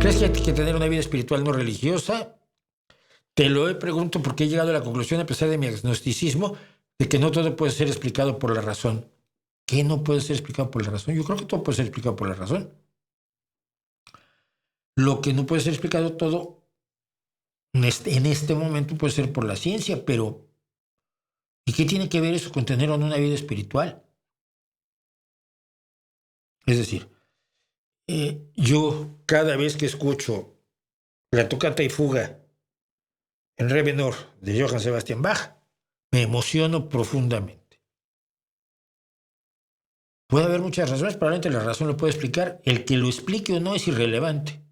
¿Crees que hay que tener una vida espiritual no religiosa? Te lo pregunto porque he llegado a la conclusión, a pesar de mi agnosticismo, de que no todo puede ser explicado por la razón. ¿Qué no puede ser explicado por la razón? Yo creo que todo puede ser explicado por la razón. Lo que no puede ser explicado todo en este momento puede ser por la ciencia, pero ¿y qué tiene que ver eso con tener una vida espiritual? Es decir, yo cada vez que escucho la tocata y fuga en re menor de Johann Sebastian Bach, me emociono profundamente. Puede haber muchas razones, probablemente la razón lo puede explicar. El que lo explique o no es irrelevante.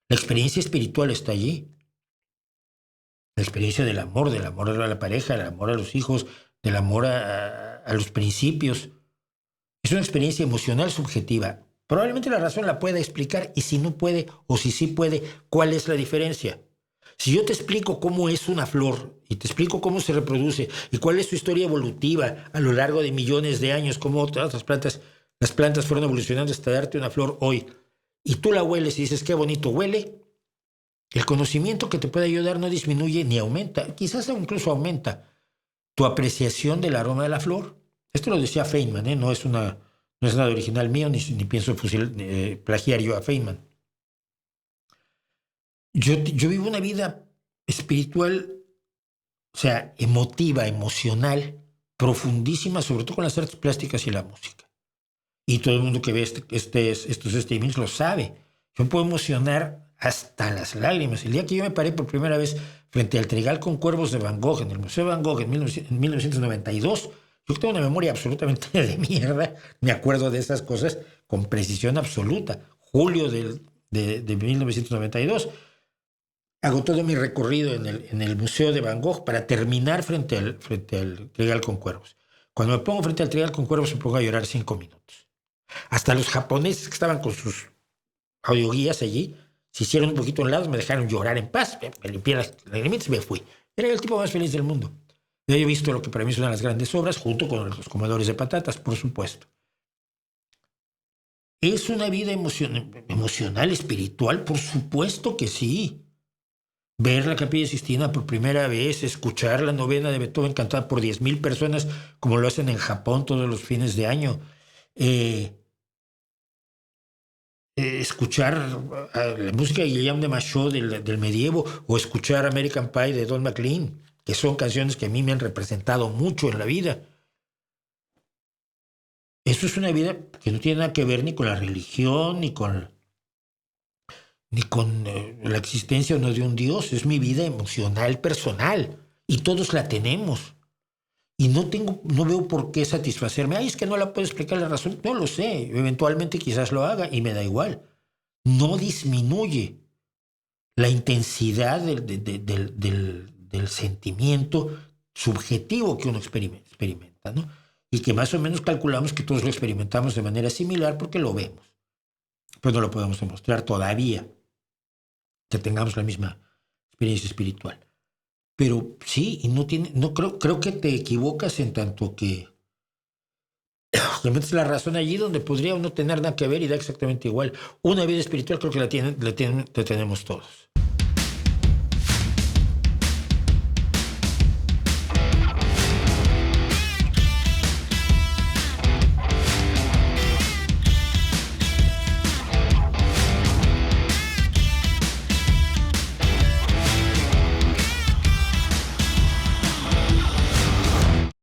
La experiencia espiritual está allí. La experiencia del amor a la pareja, del amor a los hijos, del amor a los principios. Es una experiencia emocional subjetiva. Probablemente la razón la pueda explicar y si no puede o si sí puede, ¿cuál es la diferencia? Si yo te explico cómo es una flor y te explico cómo se reproduce y cuál es su historia evolutiva a lo largo de millones de años, cómo todas las plantas fueron evolucionando hasta darte una flor hoy, y tú la hueles y dices qué bonito huele, el conocimiento que te puede ayudar no disminuye ni aumenta, quizás incluso aumenta tu apreciación del aroma de la flor. Esto lo decía Feynman, no es nada original mío, ni pienso plagiar yo a Feynman. Yo vivo una vida espiritual, o sea, emotiva, emocional, profundísima, sobre todo con las artes plásticas y la música. Y todo el mundo que ve estos streamings lo sabe. Yo puedo emocionar hasta las lágrimas. El día que yo me paré por primera vez frente al Trigal con Cuervos de Van Gogh, en el Museo de Van Gogh, en 1992, yo tengo una memoria absolutamente de mierda. Me acuerdo de esas cosas con precisión absoluta. Julio de 1992. Hago todo mi recorrido en el Museo de Van Gogh para terminar frente al Trigal con Cuervos. Cuando me pongo frente al Trigal con Cuervos me pongo a llorar 5 minutos. Hasta los japoneses que estaban con sus audioguías allí se hicieron un poquito a un lado, me dejaron llorar en paz, me limpié las lágrimas y me fui. Era el tipo más feliz del mundo. Yo he visto lo que para mí es una de las grandes obras, junto con los comedores de patatas, por supuesto. ¿Es una vida emocional, espiritual? Por supuesto que sí. Ver la Capilla Sixtina por primera vez, escuchar la novena de Beethoven cantada por 10,000 personas, como lo hacen en Japón todos los fines de año. Escuchar la música de Guillaume de Machaut del medievo o escuchar American Pie de Don McLean, que son canciones que a mí me han representado mucho en la vida. Eso es una vida que no tiene nada que ver ni con la religión, ni con la existencia o no de un Dios. Es mi vida emocional, personal, y todos la tenemos. Y no veo por qué satisfacerme. Ay, es que no la puedo explicar la razón. No lo sé. Eventualmente quizás lo haga y me da igual. No disminuye la intensidad del sentimiento subjetivo que uno experimenta, ¿no? Y que más o menos calculamos que todos lo experimentamos de manera similar porque lo vemos. Pues no lo podemos demostrar todavía, que tengamos la misma experiencia espiritual. Pero sí, y creo que te equivocas en tanto que le metes la razón allí donde podría no tener nada que ver y da exactamente igual. Una vida espiritual creo que la tenemos todos.